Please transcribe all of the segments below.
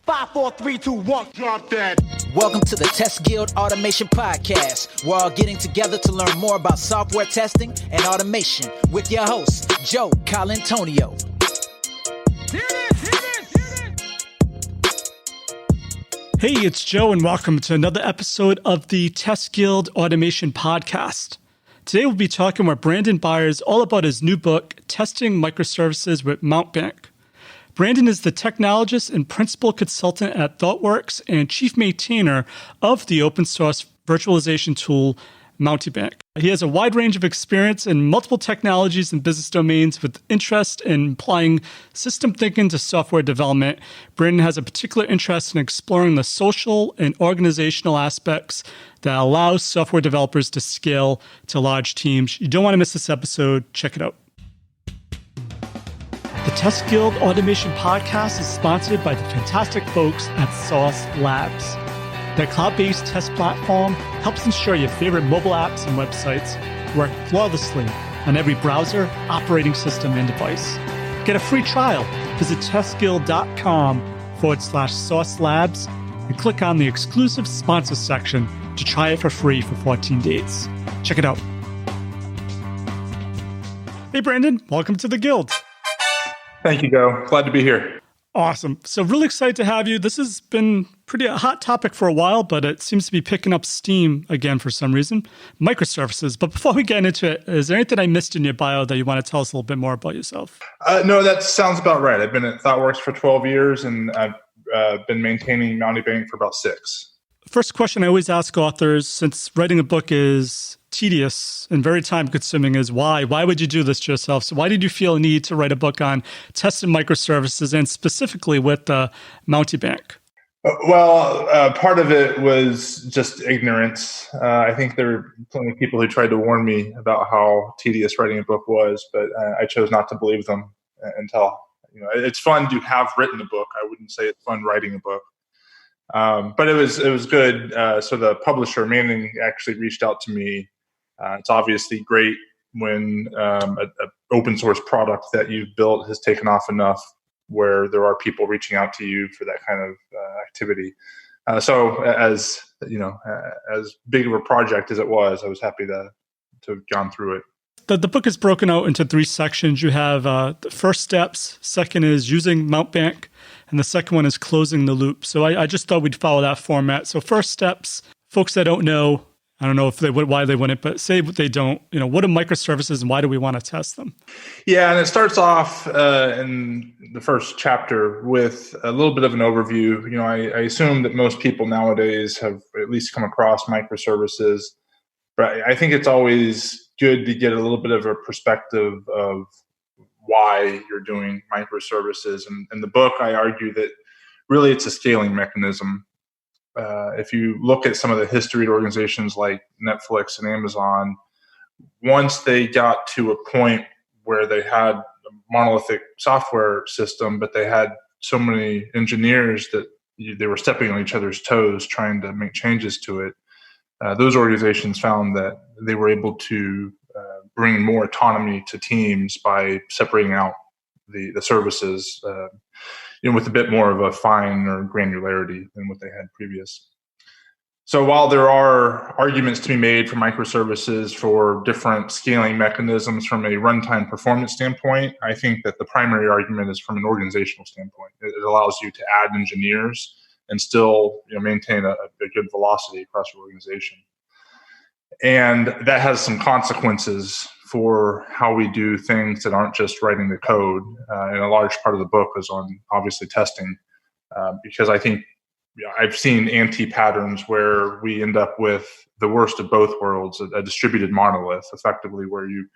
5, 4, 3, 2, 1. Drop that. Welcome to the Test Guild Automation Podcast. We're all getting together to learn more about software testing and automation with your hosts, Joe Colantonio. Hey, it's Joe, and welcome to another episode of the Test Guild Automation Podcast. Today we'll be talking with Brandon Byars all about his new book, Testing Microservices with Mountbank. Brandon is the technologist and principal consultant at ThoughtWorks and chief maintainer of the open source virtualization tool, Mountebank. He has a wide range of experience in multiple technologies and business domains with interest in applying system thinking to software development. Brandon has a particular interest in exploring the social and organizational aspects that allows software developers to scale to large teams. You don't want to miss this episode. Check it out. The Test Guild Automation Podcast is sponsored by the fantastic folks at Sauce Labs. Their cloud-based test platform helps ensure your favorite mobile apps and websites work flawlessly on every browser, operating system, and device. Get a free trial. Visit testguild.com/Sauce Labs and click on the exclusive sponsor section to try it for free for 14 days. Check it out. Hey, Brandon, welcome to the Guild. Thank you, Joe. Glad to be here. Awesome. So really excited to have you. This has been a hot topic for a while, but it seems to be picking up steam again for some reason. Microservices. But before we get into it, is there anything I missed in your bio that you want to tell us a little bit more about yourself? No, that sounds about right. I've been at ThoughtWorks for 12 years, and I've been maintaining Mountebank for about 6. First question I always ask authors, since writing a book is tedious and very time-consuming, is why? Why would you do this to yourself? So why did you feel a need to write a book on testing microservices and specifically with Mountebank? Well, part of it was just ignorance. I think there were plenty of people who tried to warn me about how tedious writing a book was, but I chose not to believe them until, it's fun to have written a book. I wouldn't say it's fun writing a book. But it was good. So the publisher, Manning, actually reached out to me. It's obviously great when an open source product that you've built has taken off enough where there are people reaching out to you for that kind of activity. So as big of a project as it was, I was happy to have gone through it. The book is broken out into 3 sections. You have the first steps, second is using Mountbank, and the second one is closing the loop. So I just thought we'd follow that format. So first steps, folks that don't know, I don't know if they would, why they wouldn't, but say what they don't, what are microservices and why do we want to test them? Yeah, and it starts off in the first chapter with a little bit of an overview. I assume that most people nowadays have at least come across microservices, but I think it's always good to get a little bit of a perspective of why you're doing microservices. And in the book, I argue that really it's a scaling mechanism. If you look at some of the history organizations like Netflix and Amazon, once they got to a point where they had a monolithic software system, but they had so many engineers that they were stepping on each other's toes trying to make changes to it, those organizations found that they were able to bring more autonomy to teams by separating out the services with a bit more of a fine or granularity than what they had previous. So while there are arguments to be made for microservices for different scaling mechanisms from a runtime performance standpoint, I think that the primary argument is from an organizational standpoint. It allows you to add engineers and still maintain a good velocity across your organization. And that has some consequences for how we do things that aren't just writing the code. And a large part of the book is on obviously testing, because I think I've seen Antipatterns where we end up with the worst of both worlds, a distributed monolith, effectively where you've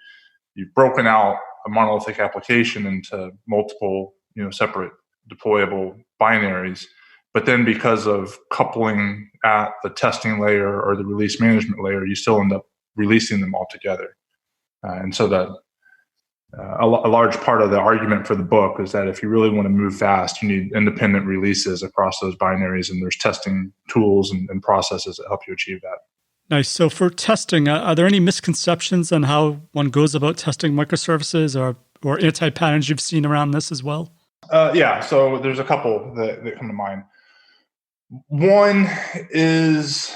broken out a monolithic application into multiple separate deployable binaries. But then because of coupling at the testing layer or the release management layer, you still end up releasing them all together. And so that a large part of the argument for the book is that if you really want to move fast, you need independent releases across those binaries, and there's testing tools and processes that help you achieve that. Nice. So for testing, are there any misconceptions on how one goes about testing microservices or anti-patterns you've seen around this as well? Yeah, so there's a couple that come to mind. One is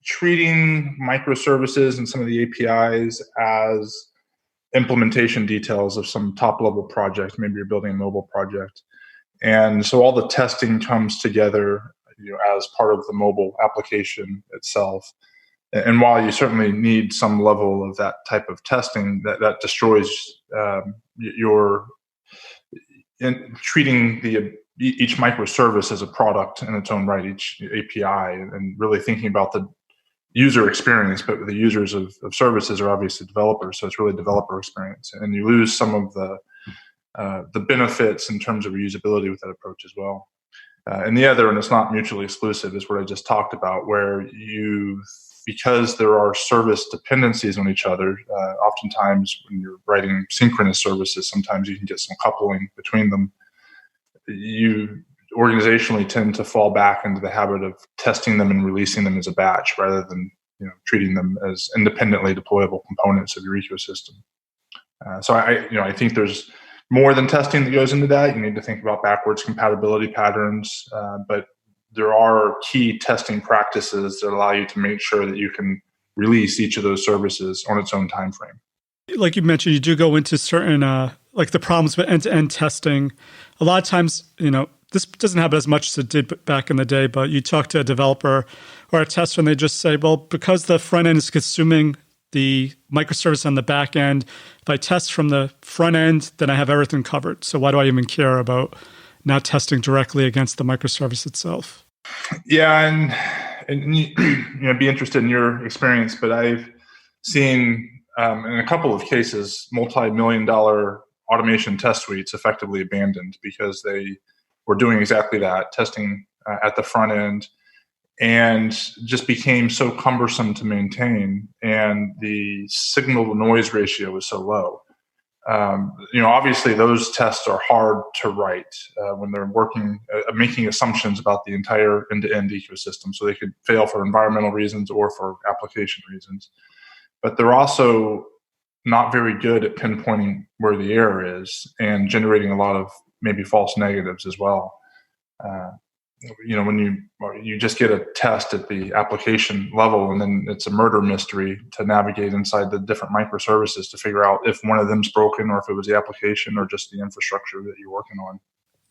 treating microservices and some of the APIs as implementation details of some top level project. Maybe you're building a mobile project. And so all the testing comes together, as part of the mobile application itself. And while you certainly need some level of that type of testing, that destroys your in treating each microservice as a product in its own right, each API, and really thinking about the user experience. But the users of services are obviously developers, so it's really developer experience, and you lose some of the benefits in terms of reusability with that approach as well. And the other, and it's not mutually exclusive, is what I just talked about, where because there are service dependencies on each other, oftentimes when you're writing synchronous services, sometimes you can get some coupling between them. You organizationally tend to fall back into the habit of testing them and releasing them as a batch rather than treating them as independently deployable components of your ecosystem. So I think there's more than testing that goes into that. You need to think about backwards compatibility patterns, but there are key testing practices that allow you to make sure that you can release each of those services on its own time frame. Like you mentioned, you do go into certain, like the problems with end-to-end testing. A lot of times, this doesn't happen as much as it did back in the day, but you talk to a developer or a tester and they just say, well, because the front end is consuming the microservice on the back end, if I test from the front end, then I have everything covered. So why do I even care about not testing directly against the microservice itself? Yeah, and be interested in your experience, but I've seen in a couple of cases multi-million-dollar automation test suites effectively abandoned because they were doing exactly that, testing at the front end, and just became so cumbersome to maintain, and the signal to noise ratio was so low. Obviously those tests are hard to write when they're working, making assumptions about the entire end-to-end ecosystem. So they could fail for environmental reasons or for application reasons. But they're also not very good at pinpointing where the error is and generating a lot of maybe false negatives as well. When you just get a test at the application level, and then it's a murder mystery to navigate inside the different microservices to figure out if one of them's broken or if it was the application or just the infrastructure that you're working on.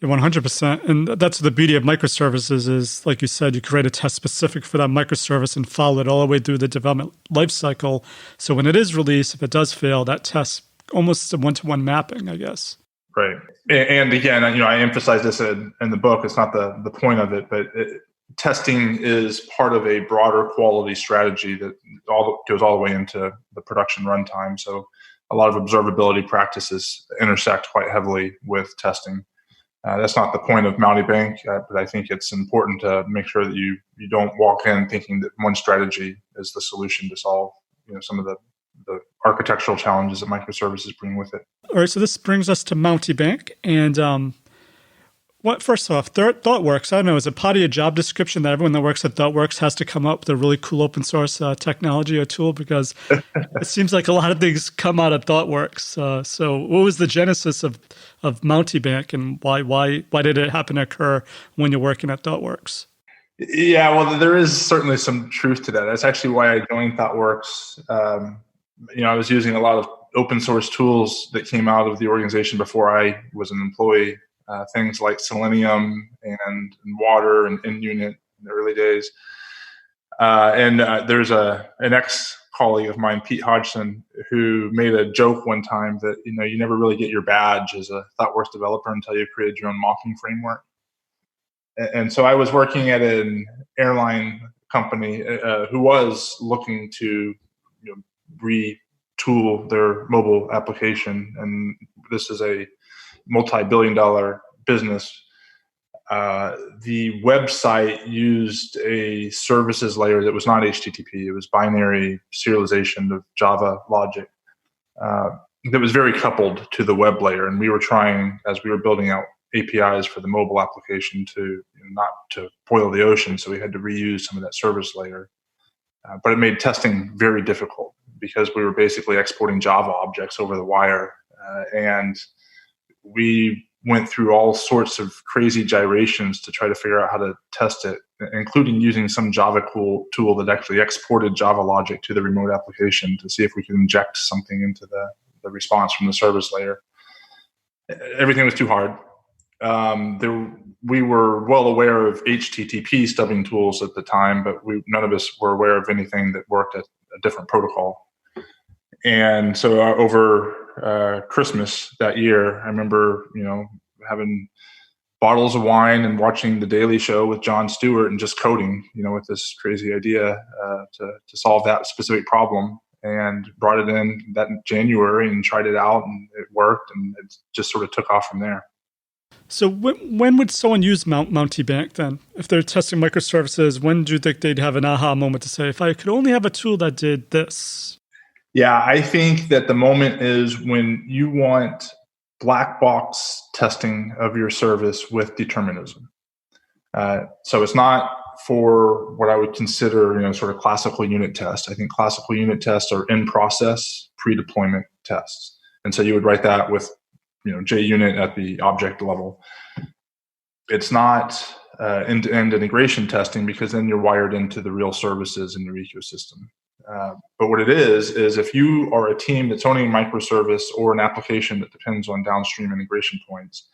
100%. And that's the beauty of microservices is, like you said, you create a test specific for that microservice and follow it all the way through the development lifecycle. So when it is released, if it does fail, that test almost a one-to-one mapping, I guess. Right. And again, I emphasize this in the book. It's not the point of it, but testing is part of a broader quality strategy that goes all the way into the production runtime. So a lot of observability practices intersect quite heavily with testing. That's not the point of Mountebank, but I think it's important to make sure that you don't walk in thinking that one strategy is the solution to solve some of the architectural challenges that microservices bring with it. All right, so this brings us to Mountebank. And first off, ThoughtWorks, I don't know, is it part of your job description that everyone that works at ThoughtWorks has to come up with a really cool open source technology or tool? Because it seems like a lot of things come out of ThoughtWorks. So what was the genesis of Mountebank, and why did it happen to occur when you're working at ThoughtWorks? Yeah, well, there is certainly some truth to that. That's actually why I joined ThoughtWorks. I was using a lot of open source tools that came out of the organization before I was an employee, things like Selenium and Water and NUnit in the early days. And there's an ex-colleague of mine, Pete Hodgson, who made a joke one time that, you never really get your badge as a ThoughtWorks developer until you've created your own mocking framework. And so I was working at an airline company who was looking to retool their mobile application. And this is a multi-billion-dollar business. The website used a services layer that was not HTTP. It was binary serialization of Java logic that was very coupled to the web layer. And we were trying, as we were building out APIs for the mobile application, to not to boil the ocean. So we had to reuse some of that service layer. But it made testing very difficult because we were basically exporting Java objects over the wire. And we went through all sorts of crazy gyrations to try to figure out how to test it, including using some Java tool that actually exported Java logic to the remote application to see if we could inject something into the response from the service layer. Everything was too hard. We were well aware of HTTP stubbing tools at the time, but none of us were aware of anything that worked at a different protocol. And so over Christmas that year, I remember, having bottles of wine and watching The Daily Show with Jon Stewart and just coding, with this crazy idea to solve that specific problem, and brought it in that January and tried it out, and it worked, and it just sort of took off from there. So when would someone use Mountebank then? If they're testing microservices, when do you think they'd have an aha moment to say, if I could only have a tool that did this? Yeah, I think that the moment is when you want black box testing of your service with determinism. So it's not for what I would consider, sort of classical unit tests. I think classical unit tests are in-process pre-deployment tests. And so you would write that with, JUnit at the object level. It's not end-to-end integration testing, because then you're wired into the real services in your ecosystem. But what it is if you are a team that's owning a microservice or an application that depends on downstream integration points,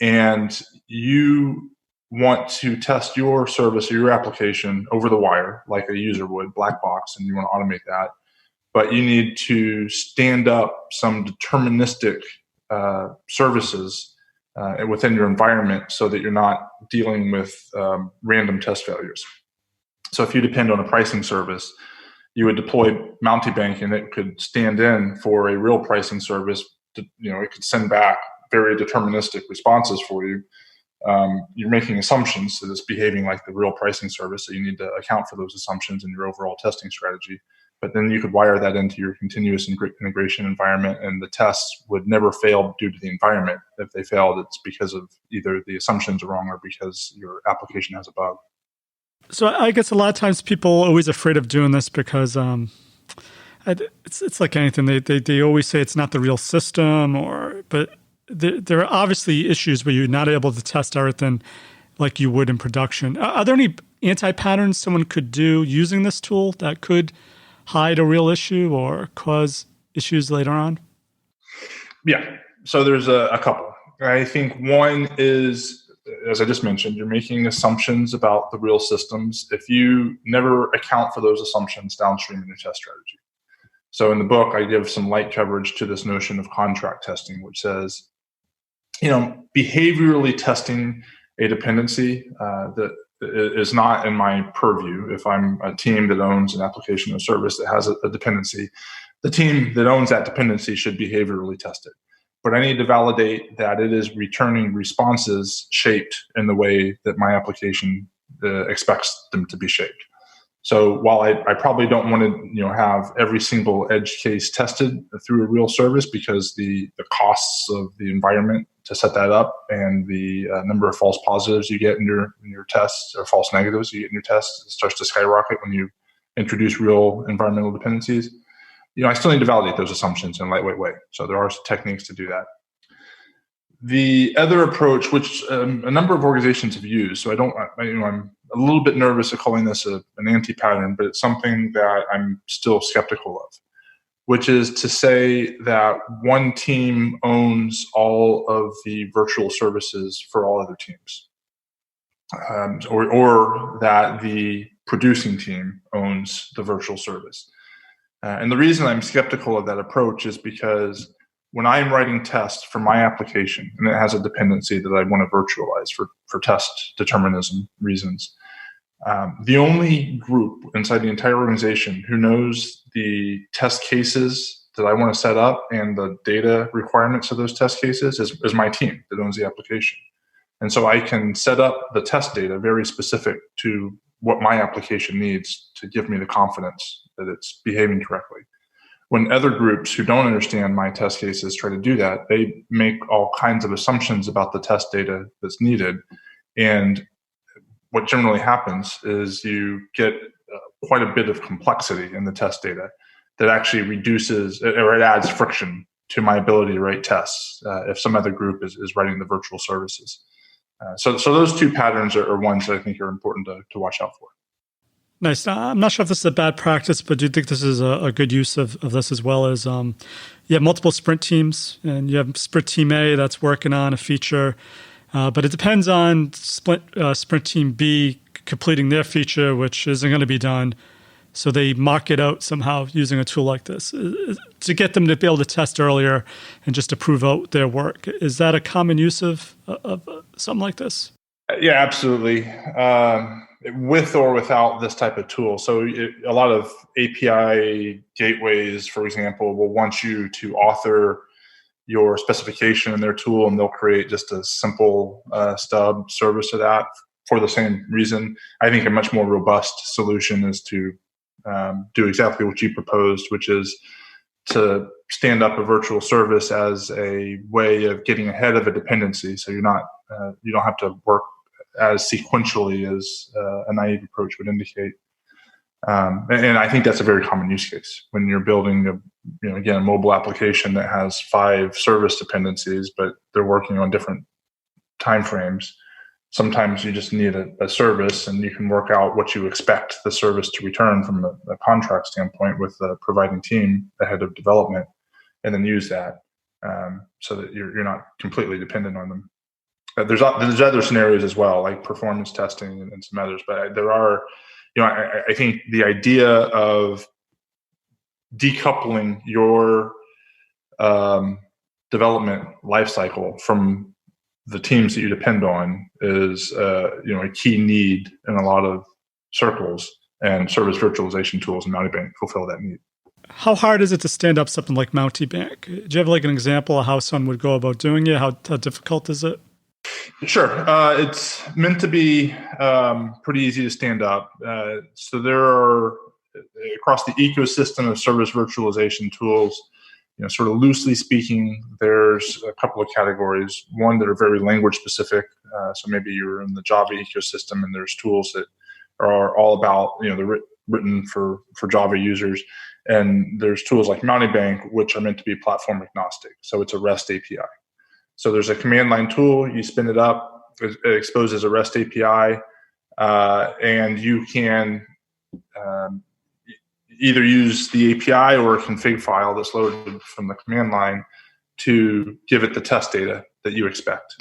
and you want to test your service or your application over the wire, like a user would, black box, and you want to automate that, but you need to stand up some deterministic services within your environment so that you're not dealing with random test failures. So if you depend on a pricing service, you would deploy Mountebank, and it could stand in for a real pricing service. It could send back very deterministic responses for you. You're making assumptions that it's behaving like the real pricing service, so you need to account for those assumptions in your overall testing strategy. But then you could wire that into your continuous integration environment, and the tests would never fail due to the environment. If they failed, it's because of either the assumptions are wrong or because your application has a bug. So I guess a lot of times people are always afraid of doing this because it's like anything. They always say it's not the real system, but there are obviously issues where you're not able to test everything like you would in production. Are there any anti-patterns someone could do using this tool that could hide a real issue or cause issues later on? Yeah. So there's a couple. I think one is, as I just mentioned, you're making assumptions about the real systems if you never account for those assumptions downstream in your test strategy. So in the book, I give some light coverage to this notion of contract testing, which says, behaviorally testing a dependency that is not in my purview. If I'm a team that owns an application or service that has a dependency, the team that owns that dependency should behaviorally test it. But I need to validate that it is returning responses shaped in the way that my application expects them to be shaped. So while I probably don't want to have every single edge case tested through a real service, because the costs of the environment to set that up and the number of false positives you get in your tests, or false negatives you get in your tests, starts to skyrocket when you introduce real environmental dependencies. I still need to validate those assumptions in a lightweight way. So there are techniques to do that. The other approach, which a number of organizations have used, so I'm a little bit nervous of calling this an anti-pattern, but it's something that I'm still skeptical of, which is to say that one team owns all of the virtual services for all other teams, or that the producing team owns the virtual service. And the reason I'm skeptical of that approach is because when I'm writing tests for my application and it has a dependency that I want to virtualize for test determinism reasons, the only group inside the entire organization who knows the test cases that I want to set up and the data requirements of those test cases is my team that owns the application. And so I can set up the test data very specific to what my application needs to give me the confidence that it's behaving correctly. When other groups who don't understand my test cases try to do that, they make all kinds of assumptions about the test data that's needed. And what generally happens is you get quite a bit of complexity in the test data that actually reduces, or it adds friction to my ability to write tests if some other group is writing the virtual services. So those two patterns are ones that I think are important to watch out for. Nice. Now, I'm not sure if this is a bad practice, but do you think this is a good use of this as well as you have multiple sprint teams and you have sprint team A that's working on a feature, but it depends on sprint team B completing their feature, which isn't going to be done. So they mark it out somehow using a tool like this to get them to be able to test earlier and just to prove out their work. Is that a common use of something like this? Yeah, absolutely. With or without this type of tool. So a lot of API gateways, for example, will want you to author your specification in their tool, and they'll create just a simple stub service of that for the same reason. I think a much more robust solution is to do exactly what you proposed, which is to stand up a virtual service as a way of getting ahead of a dependency. So you don't have to work as sequentially as a naive approach would indicate. And I think that's a very common use case when you're building a mobile application that has 5 service dependencies, but they're working on different timeframes. Sometimes you just need a service, and you can work out what you expect the service to return from a contract standpoint with the providing team ahead of development, and then use that so that you're not completely dependent on them. There's other scenarios as well, like performance testing and some others, but there are, I think the idea of decoupling your development lifecycle from the teams that you depend on is a key need in a lot of circles, and service virtualization tools and Mountebank fulfill that need. How hard is it to stand up something like Mountebank? Do you have like an example of how someone would go about doing it? How difficult is it? Sure. It's meant to be pretty easy to stand up. So there are, across the ecosystem of service virtualization tools, sort of loosely speaking, there's a couple of categories. One that are very language specific. So maybe you're in the Java ecosystem and there's tools that are all about, they're written for Java users. And there's tools like Mountebank, which are meant to be platform agnostic. So it's a REST API. So there's a command line tool, you spin it up, it exposes a REST API, and you can either use the API or a config file that's loaded from the command line to give it the test data that you expect.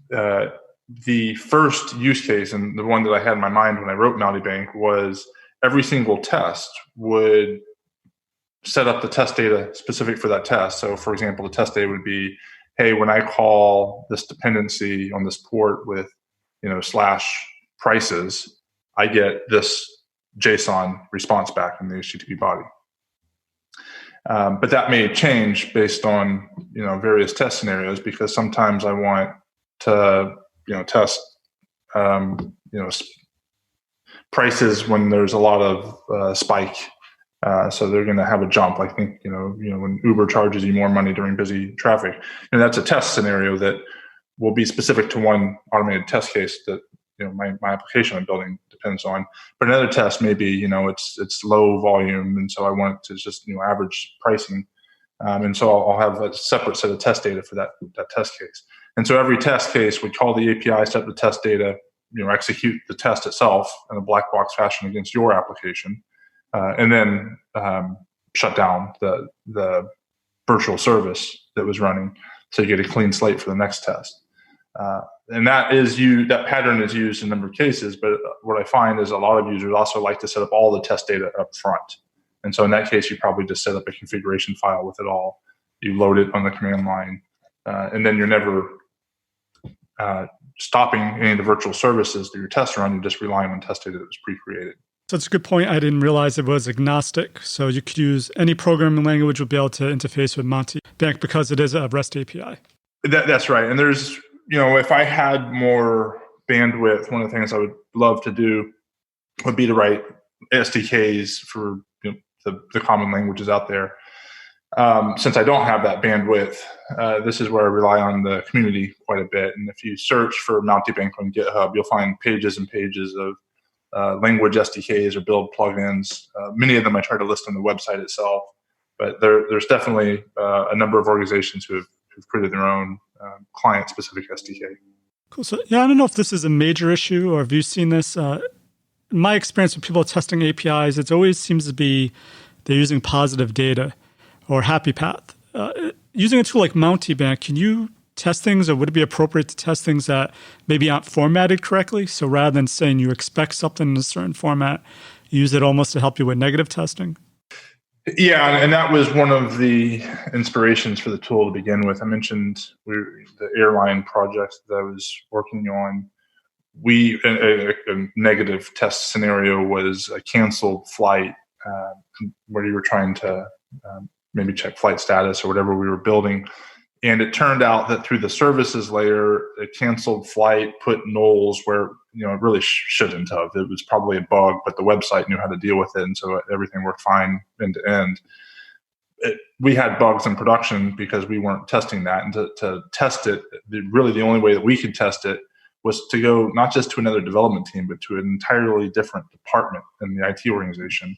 The first use case, and the one that I had in my mind when I wrote Mountebank, was every single test would set up the test data specific for that test. So for example, the test data would be, hey, when I call this dependency on this port with, / prices, I get this JSON response from the HTTP body. But that may change based on, various test scenarios, because sometimes I want to, test, prices when there's a lot of spike. So they're going to have a jump. I think, when Uber charges you more money during busy traffic, and that's a test scenario that will be specific to one automated test case that, my application I'm building depends on. But another test may be, it's low volume. And so I want to just, average pricing. And so I'll have a separate set of test data for that test case. And so every test case, we call the API, set the test data, execute the test itself in a black box fashion against your application. And then shut down the virtual service that was running, so you get a clean slate for the next test. And that pattern is used in a number of cases. But what I find is a lot of users also like to set up all the test data up front. And so in that case, you probably just set up a configuration file with it all. You load it on the command line, and then you're never stopping any of the virtual services that your tests are on. You're just relying on test data that was pre-created. So that's a good point. I didn't realize it was agnostic. So you could use any programming language would be able to interface with Mountebank because it is a REST API. That's right. And there's, if I had more bandwidth, one of the things I would love to do would be to write SDKs for the common languages out there. Since I don't have that bandwidth, this is where I rely on the community quite a bit. And if you search for Mountebank on GitHub, you'll find pages and pages of language SDKs or build plugins. Many of them I try to list on the website itself. But there's definitely a number of organizations who've created their own client-specific SDK. Cool. So, I don't know if this is a major issue or have you seen this? In my experience with people testing APIs, it always seems to be they're using positive data or happy path. Using a tool like Mountebank, can you test things, or would it be appropriate to test things that maybe aren't formatted correctly? So rather than saying you expect something in a certain format, you use it almost to help you with negative testing? Yeah, and that was one of the inspirations for the tool to begin with. I mentioned the airline project that I was working on. A negative test scenario was a canceled flight where you were trying to maybe check flight status or whatever we were building. And it turned out that through the services layer, a canceled flight put nulls where it really shouldn't have. It was probably a bug, but the website knew how to deal with it, and so everything worked fine end to end. We had bugs in production because we weren't testing that, and to test it, really the only way that we could test it was to go not just to another development team, but to an entirely different department in the IT organization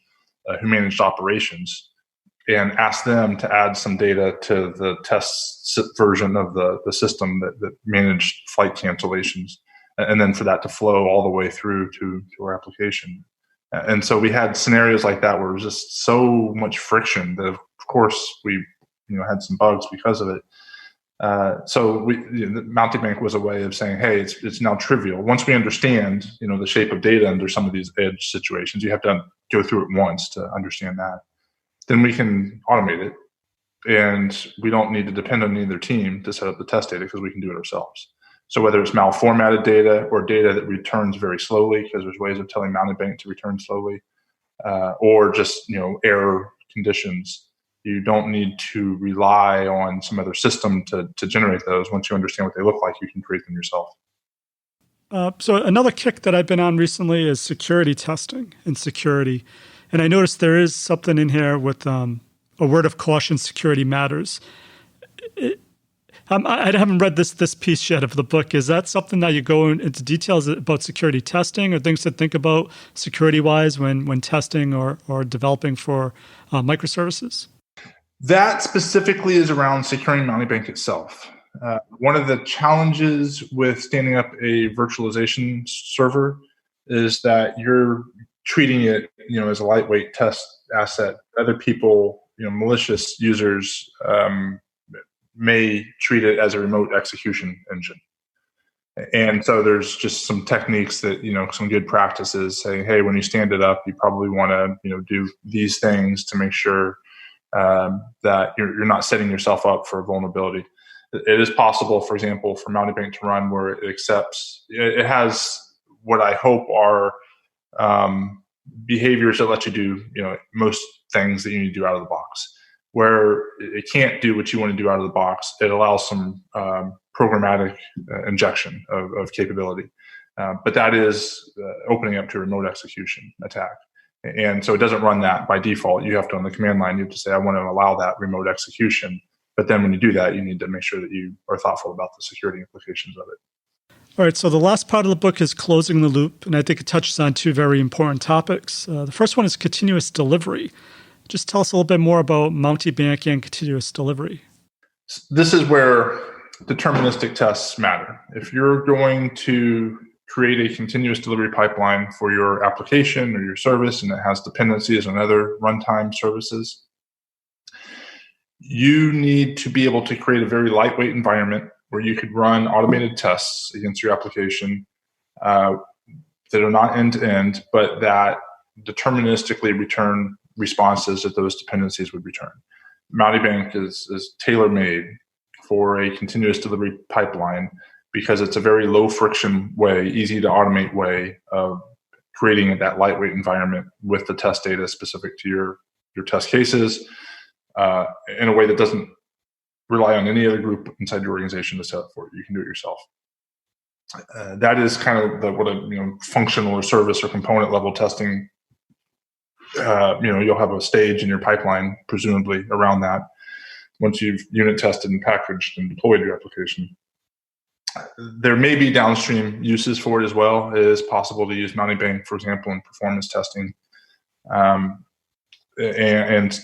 who managed operations, and ask them to add some data to the test version of the system that managed flight cancellations, and then for that to flow all the way through to our application. And so we had scenarios like that where it was just so much friction that, of course, we had some bugs because of it. So Mountebank was a way of saying, hey, it's now trivial. Once we understand the shape of data under some of these edge situations, you have to go through it once to understand that. Then we can automate it, and we don't need to depend on either team to set up the test data because we can do it ourselves. So whether it's malformatted data or data that returns very slowly, because there's ways of telling Mountebank to return slowly, or just error conditions, you don't need to rely on some other system to generate those. Once you understand what they look like, you can create them yourself. So another kick that I've been on recently is security testing and security. And I noticed there is something in here with a word of caution: security matters. I haven't read this piece yet of the book. Is that something that you go into details about security testing, or things to think about security-wise when testing or developing for microservices? That specifically is around securing Mountebank itself. One of the challenges with standing up a virtualization server is that you're treating it, as a lightweight test asset. Other people, malicious users, may treat it as a remote execution engine. And so there's just some techniques that, some good practices saying, hey, when you stand it up, you probably want to, do these things to make sure that you're not setting yourself up for a vulnerability. It is possible, for example, for Mountebank to run where it has what I hope are behaviors that let you do, most things that you need to do out of the box. Where it can't do what you want to do out of the box, it allows some programmatic injection of capability. But that is opening up to a remote execution attack. And so it doesn't run that by default. You have to, on the command line, you have to say, I want to allow that remote execution. But then when you do that, you need to make sure that you are thoughtful about the security implications of it. All right, so the last part of the book is closing the loop, and I think it touches on two very important topics. The first one is continuous delivery. Just tell us a little bit more about Mountebank and continuous delivery. This is where deterministic tests matter. If you're going to create a continuous delivery pipeline for your application or your service, and it has dependencies on other runtime services, you need to be able to create a very lightweight environment where you could run automated tests against your application that are not end-to-end, but that deterministically return responses that those dependencies would return. Mountebank is tailor-made for a continuous delivery pipeline because it's a very low-friction way, easy to automate way of creating that lightweight environment with the test data specific to your test cases in a way that doesn't rely on any other group inside your organization to set up for it. You can do it yourself. That is kind of what a functional or service or component level testing. You'll have a stage in your pipeline, presumably around that, once you've unit tested and packaged and deployed your application. There may be downstream uses for it as well. It is possible to use Mountebank, for example, in performance testing. and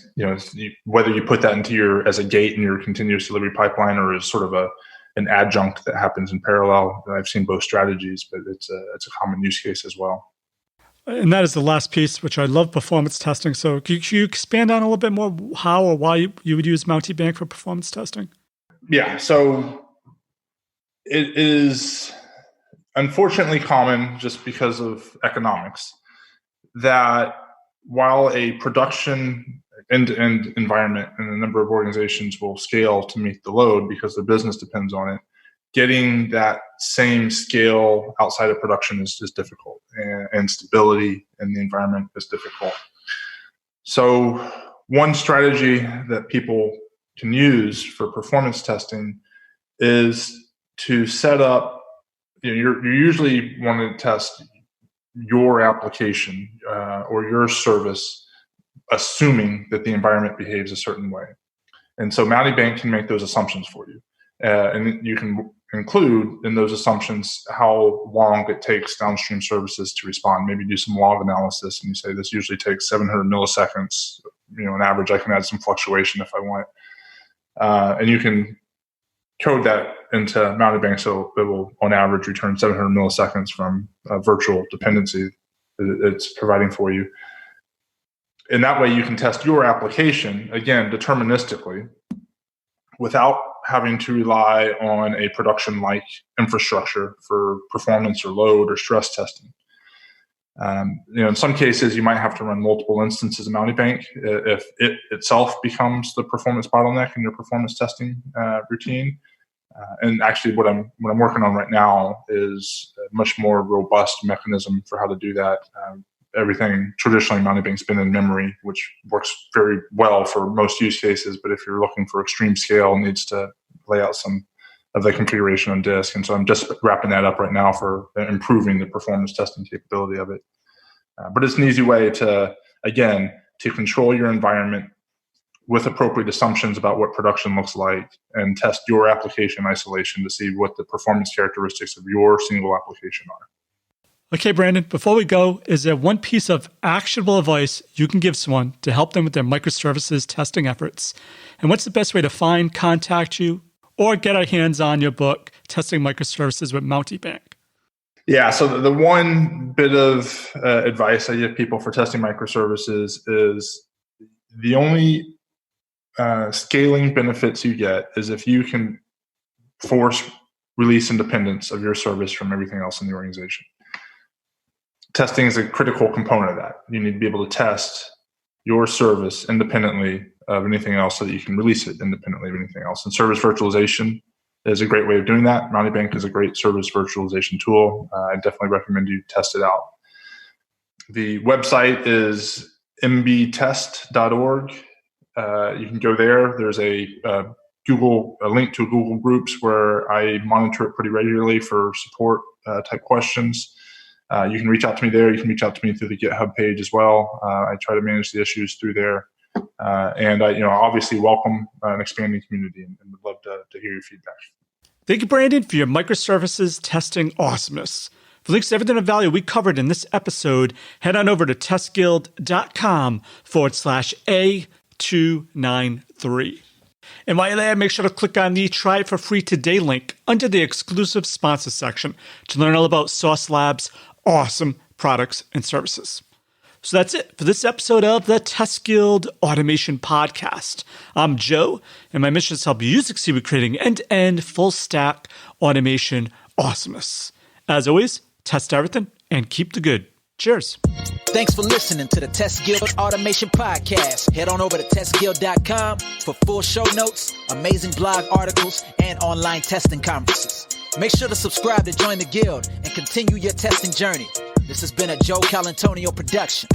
whether you put that into as a gate in your continuous delivery pipeline or as sort of an adjunct that happens in parallel. I've seen both strategies, but it's a common use case as well. And that is the last piece, which I love, performance testing. So could you expand on a little bit more how or why you would use Mountebank for performance testing? Yeah, so it is unfortunately common, just because of economics, that while a production end-to-end environment and a number of organizations will scale to meet the load because the business depends on it, getting that same scale outside of production is difficult, and stability in the environment is difficult. So one strategy that people can use for performance testing is to set up, you usually want to test your application or your service, assuming that the environment behaves a certain way. And so Mountebank can make those assumptions for you. And you can include in those assumptions how long it takes downstream services to respond. Maybe do some log analysis, and you say this usually takes 700 milliseconds. On average, I can add some fluctuation if I want. And you can code that into Mountebank so it will, on average, return 700 milliseconds from a virtual dependency that it's providing for you. And that way you can test your application, again, deterministically, without having to rely on a production-like infrastructure for performance or load or stress testing. In some cases, you might have to run multiple instances of Mountebank if it itself becomes the performance bottleneck in your performance testing routine. And actually, what I'm working on right now is a much more robust mechanism for how to do that. Everything traditionally Mountebank's been in memory, which works very well for most use cases. But if you're looking for extreme scale, it needs to lay out some of the configuration on disk. And so I'm just wrapping that up right now for improving the performance testing capability of it. But it's an easy way to control your environment with appropriate assumptions about what production looks like, and test your application isolation to see what the performance characteristics of your single application are. Okay, Brandon, before we go, is there one piece of actionable advice you can give someone to help them with their microservices testing efforts? And what's the best way to find, contact you, or get our hands on your book, Testing Microservices with Mountebank? Yeah, so the one bit of advice I give people for testing microservices is the only scaling benefits you get is if you can force release independence of your service from everything else in the organization. Testing is a critical component of that. You need to be able to test your service independently of anything else so that you can release it independently of anything else. And service virtualization is a great way of doing that. Mountebank is a great service virtualization tool. I definitely recommend you test it out. The website is mbtest.org. You can go there. There's a link to Google Groups where I monitor it pretty regularly for support type questions. You can reach out to me there. You can reach out to me through the GitHub page as well. I try to manage the issues through there. And I obviously welcome an expanding community and would love to hear your feedback. Thank you, Brandon, for your microservices testing awesomeness. For links to everything of value we covered in this episode, head on over to testguild.com/A293. And while you're there, make sure to click on the Try It for Free Today link under the exclusive sponsors section to learn all about Sauce Labs' awesome products and services. So that's it for this episode of the Test Guild Automation Podcast. I'm Joe, and my mission is to help you succeed with creating end-to-end full-stack automation awesomeness. As always, test everything and keep the good. Cheers. Thanks for listening to the Test Guild Automation Podcast. Head on over to testguild.com for full show notes, amazing blog articles, and online testing conferences. Make sure to subscribe to join the guild and continue your testing journey. This has been a Joe Calantonio production.